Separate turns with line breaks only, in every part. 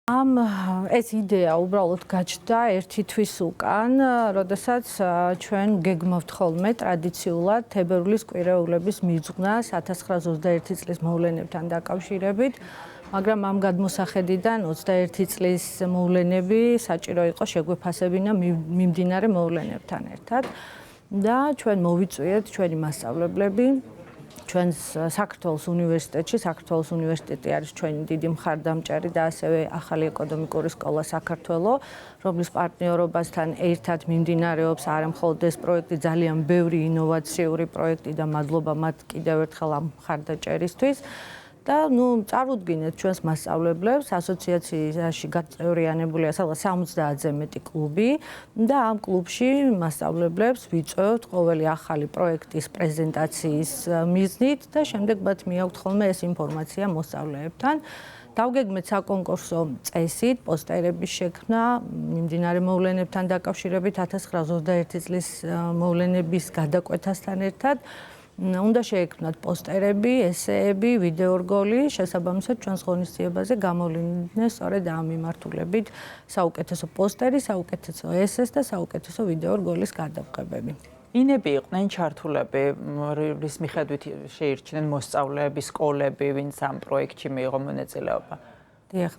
ეს იდეა უბრალოდ გაჩნდა ერთი თვის უკან, როდესაც ჩვენ გეგმავთ ხოლმე ტრადიციულად თებერვლის კვირეულების მიძღვნას 1921 წლის მოვლენებთან დაკავშირებით, მაგრამ ამ გადმოსახედიდან 21 წლის მოვლენები საჭირო იყო შეგვეფასებინა მიმდინარე მოვლენებთან ერთად და ჩვენ მოვიწვიეთ ჩვენი მასწავლებლები ჩვენს საქართველოს უნივერსიტეტში, საქართველოს უნივერსიტეტი არის ჩვენი დიდი მხარდამჭერი და ასევე ახალი ეკონომიკური სკოლა საქართველოს, რომლის პარტნიორობასთან ერთად მიმდინარეობს არა მხოლოდ ეს პროექტი, ძალიან ბევრი ინოვაციური პროექტი და მადლობა მათ კიდევ ერთხელ ამ მხარდაჭერისთვის. და წარუდგინეთ ჩვენს მასწავლებლებს, ასოციაციაში გაწევრიანებულია სადღაც 70-ზე მეტი კლუბი და ამ კლუბში მასწავლებლებს ვიწვევთ ყოველი ახალი პროექტის პრეზენტაციის მიზნით და შემდეგ მათ მიაქვთ ხოლმე ეს ინფორმაცია მოსწავლეებთან. დავგეგმეთ საკონკურსო წესით, პოსტერების შექმნა მიმდინარე მოვლენებთან დაკავშირებით 1921 წლის მოვლენების გადაკვეთასთან ერთად. უნდა შეექმნათ პოსტერები, ესეები, ვიდეორგოლი, შესაბამისად ჩვენს ღონისძიებაზე გამოვლინდნენ სწორედ ამ მიმართულებით საუკეთესო პოსტერი, საუკეთესო ესეს და საუკეთესო ვიდეორგოლის გადაღებები.
ვინები იყვნენ ჩართულები, რის მიხედვით შეირჩნენ მოსწავლეები, სკოლები, ვინც ამ პროექტში მიიღო მონაწილეობა?
დიახ.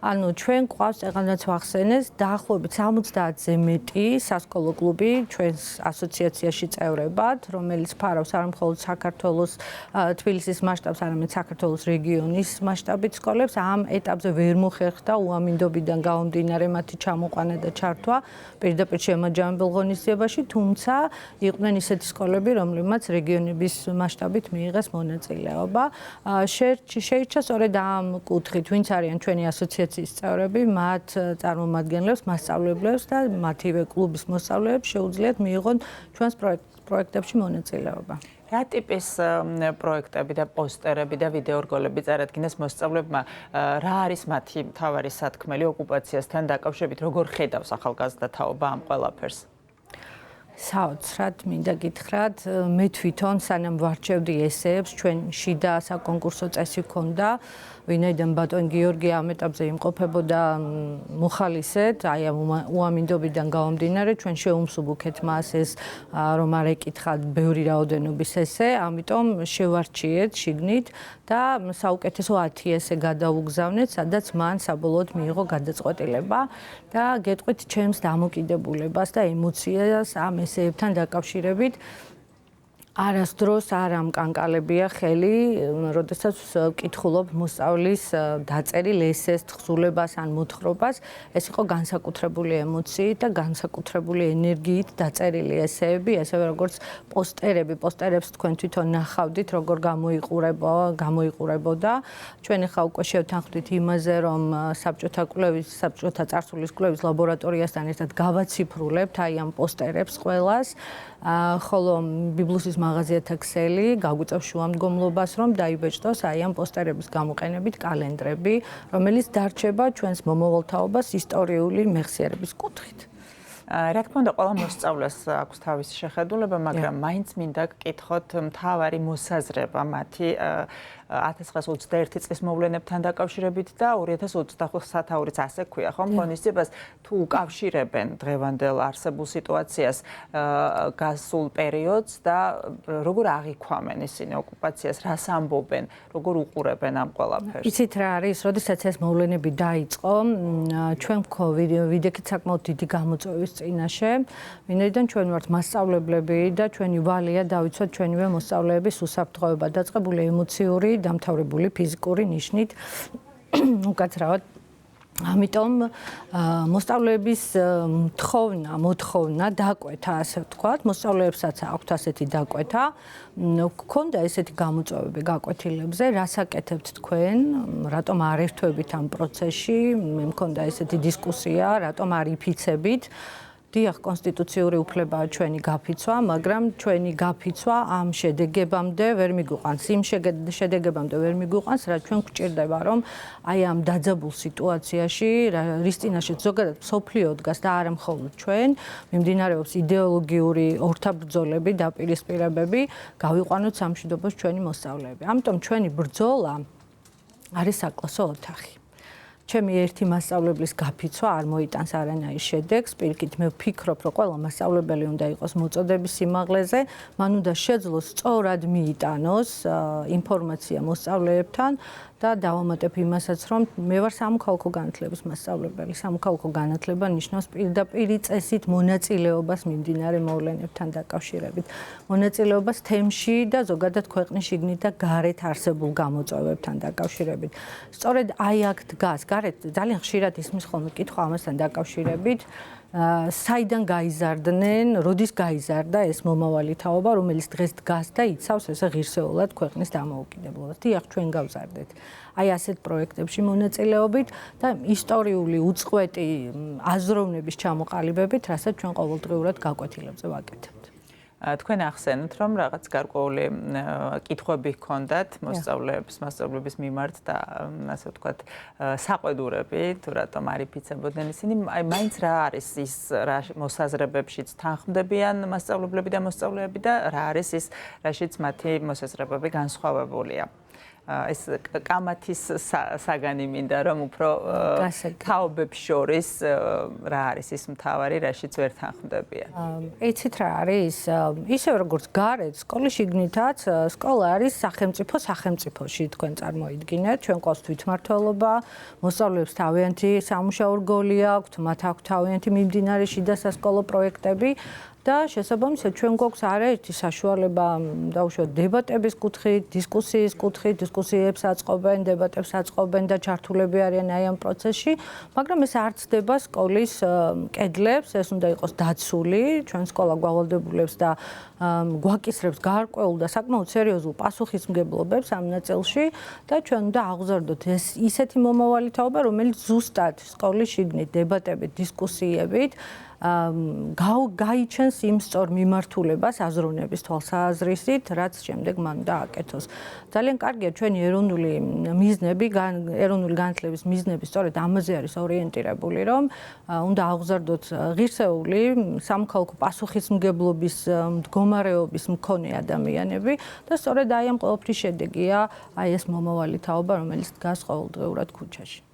ანუ ჩვენ გვყავს წეღანაც ვახსენეს დაახლოებით 70-ზე მეტი სასკოლო კლუბი ჩვენს ასოციაციაში წევრებად, რომელიც ფარავს არა მხოლოდ საქართველოს თბილისის მასშტაბს, არამედ საქართველოს რეგიონის მასშტაბით სკოლებს. ამ ეტაპზე ვერ მოხერხდა უამინდობიდან გამომდინარე მათი ჩამოყვანა და ჩართვა პირდაპირ შემაჯამებელ ღონისძიებაში, თუმცა იყვნენ ისეთი სკოლები, რომლებმაც რეგიონების მასშტაბით მიიღეს მონაწილეობა. შეირჩა სწორედ ამ კუთხით, ვინც არიან ჩვენი ასოციაციის წევრები, მათ წარმომადგენლებს, მასწავლებლებს და მათივე კლუბის მოსწავლეებს შეუძლიათ მიიღონ ჩვენს პროექტებში მონაწილეობა.
რა ტიპის პროექტები და პოსტერები და ვიდეორგოლები წარადგინეს მოსწავლეებმა? რა არის მათი მთავარი სათქმელი ოკუპაციასთან დაკავშირებით? როგორ ხედავს ახალგაზრდა თაობა ამ ყველაფერს?
საოცრად მინდა გითხრათ, მე თვითონ სანამ ვარჩევდი ესეებს, ჩვენ შიდა საკონკურსო წესი ჰქონდა, ვინაიდან ბატონ გიორგი ამ ეტაპზე იმყოფებოდა მუხალისეთ, აი ამ უამინდობიდან გამომდინარე, ჩვენ შეუმსუბუქეთ მას ეს რომ არ ეკითხათ ბევრი რაოდენობის ესე, ამიტომ შევარჩიეთ შიგნით და საუკეთესო 10 ესე გადავუგზავნეთ, სადაც მან საბოლოოდ მიიღო გადაწყვეტილება და გეტყვით ჩემს დამოკიდებულებას და ემოციას ამ ესეებთან დაკავშირებით. არასდროს არ ამკანკალებია ხელი, როდესაც ვკითხულობ მოსწავლის დაწერილ ესეს, თხზულებას ან მოთხრობას, ეს იყო განსაკუთრებული ემოციით და განსაკუთრებული ენერგიით დაწერილი ესეები, ასევე როგორც პოსტერები, პოსტერებს თქვენ თვითონ ნახავდით, როგორ გამოიყურებოდა. ჩვენ ახლა უკვე შევთანხმდით იმაზე, რომ საბჭოთა წარსულის კვლევის ლაბორატორიასთან ერთად გავაციფრულებთ აი ამ პოსტერებს ყველას, ხოლო ბიბლუსის მაღაზიათა ქსელი გაგვიწევს შუამდგომლობას, რომ დაიბეჭდოს აი ამ პოსტერების გამოყენებით კალენდრები, რომელიც დარჩება ჩვენს მომავალ თაობას ისტორიული მეხსიერების კუთხით.
რა თქმა უნდა, ყველა მოსწავლეს აქვს თავისი შეხედულება, მაგრამ მაინც მინდა გკითხოთ მთავარი მოსაზრება მათი 1921 წლის მოვლენებთან დაკავშირებით და 2025 სათაურიც ასე ქვია, ხომ? ღონისძიებას თუ უკავშირებენ დღევანდელ არსებულ სიტუაციას, გასულ პერიოდს და როგორ აღიქვამენ ისინი ოკუპაციას, რას ამბობენ, როგორ უყურებენ ამ ყველაფერს?
იცით რა არის, როდესაც ეს მოვლენები დაიწყო, ჩვენ ვიდექით საკმაოდ დიდი გამოწვევის წინაშე, ვინაიდან ჩვენ ვართ მასწავლებლები და ჩვენი ვალია დავიცვათ ჩვენივე მოსწავლეების უსაფრთხოება, დაწყებული ემოციური, დამთავრებული ფიზიკური ნიშნით, უკაცრავად. ამიტომ მოსწავლეების მოთხოვნა დაკვეთა, ასე ვთქვათ, მოსწავლეებსაც აქვთ ასეთი დაკვეთა, გქონდა ესეთი გამოწვევები გაკვეთილებზე, რას აკეთებთ თქვენ, რატომ არ ერთვებით ამ პროცესში, მე მქონდა ესეთი დისკუსია, რატომ არ იფიცებით. დიახ, კონსტიტუციური უფლებაა ჩვენი გაფიცვა, მაგრამ ჩვენი გაფიცვა ამ შედეგებამდე ვერ მიგვიყვანს, იმ შედეგებამდე ვერ მიგვიყვანს, რაც ჩვენ გვჭირდება, რომ აი ამ დაძაბულ სიტუაციაში, რის წინაშეც ზოგადად მსოფლიო დგას და არა მხოლოდ ჩვენ, მიმდინარეობს იდეოლოგიური ორთაბრძოლები, დაპირისპირებები, გავიყვანოთ სამშვიდობოს ჩვენი მოსწავლეები. ამიტომ ჩვენი ბრძოლა არის საკლასო ოთახი. ჩემი ერთი მასწავლებლის გაფიცვა არ მოიტანს არანაირ შედეგს. Პირიქით, მე ვფიქრობ, რომ ყველა მასწავლებელი უნდა იყოს მოწოდების სიმაღლეზე, მან უნდა შეძლოს სწორად მიიტანოს ინფორმაცია მოსწავლეებთან და დავამატებ იმასაც, რომ მე ვარ სამოქალაქო განათლების მასწავლებელი. სამოქალაქო განათლება ნიშნავს პირდაპირ წესით მონაწილეობას მიმდინარე მოვლენებთან დაკავშირებით. მონაწილეობას თემში და ზოგადად ქვეყნის შიგნით და გარეთ არსებულ გამოწვევებთან დაკავშირებით. სწორედ აი აქ დგას, გარეთ ძალიან ხშირად ისმის ხოლმე კითხვა ამასთან დაკავშირებით. საიდან გაიზარდნენ, როდის გაიზარდა ეს მომავალი თაობა, რომელიც დღეს დგას და იცავს ესე ღირსეულად ქვეყნის დამოუკიდებლობას. დიახ, ჩვენ გავზარდეთ. აი ასეთ პროექტებში მონაწილეობით და ისტორიული უწყვეტი აზროვნების ჩამოყალიბებით, რასაც ჩვენ ყოველდღიურად გაკვეთილებზე ვაკეთებთ.
თქვენ ახსენეთ, რომ რაღაც გარკვეული კითხვები ჰქონდათ მოსწავლეების მიმართ და ასე ვთქვათ, საყვედურები, თუ რატომ არ იფიცებოდნენ ისინი, აი მაინც რა არის ის რა მოსაზრებებშიც თანხმდებიან მასწავლებლები და მოსწავლეები და რა არის ის, რაშიც მათი მოსაზრებები განსხვავებულია. ეს კამათის საგანი მინდა რომ უფრო თაობებს შორის რა არის ის მთავარი რაშიც ვერ თანხმდებიან.
იცით რა არის? ისევ როგორც გარეთ სკოლის შიგნითაც სკოლა არის სახელმწიფოში თქვენ წარმოიდგინეთ, ჩვენ ყავს თვითმმართველობა, მოსწავლეებს თავიანთი სამუშაო რგოლი აქვთ, მათ აქვთ თავიანთი მიმდინარე შიდა სასკოლო პროექტები. და შესაბამისად ჩვენ გვაქვს არაერთი საშუალება დაუშვათ დებატების კუთხით, დისკუსიის კუთხით, დისკუსიებს აწყობენ, დებატებს აწყობენ და ჩართულები არიან აი ამ პროცესში, მაგრამ ეს არ ცდება სკოლის კედლებს, ეს უნდა იყოს დაცული, ჩვენ სკოლა გვალდებულებს და გვაკისრებს გარკვეულ და საკმაოდ სერიოზულ პასუხისმგებლობებს ამ ნაწილში და ჩვენ უნდა აღზარდოთ ეს ისეთი მომავალი თაობა, რომელიც ზუსტად სკოლის შიგნით დებატებით, დისკუსიებით გაიჩენს იმ სწორ მიმართულებას აზროვნების თვალსაზრისით, რაც შემდეგ მან უნდა აკეთოს. ძალიან კარგია ჩვენი ეროვნული მიზნები, ეროვნული განათლების მიზნები სწორედ ამაზე არის ორიენტირებული, რომ უნდა აღზარდოთ ღირსეული სამოქალაქო პასუხისმგებლობის მდგომარეობის მქონე ადამიანები და სწორედ აი ამ ყველაფრის შედეგია აი ეს მომავალი თაობა, რომელიც დგას ყოველდღიურად ქუჩაში.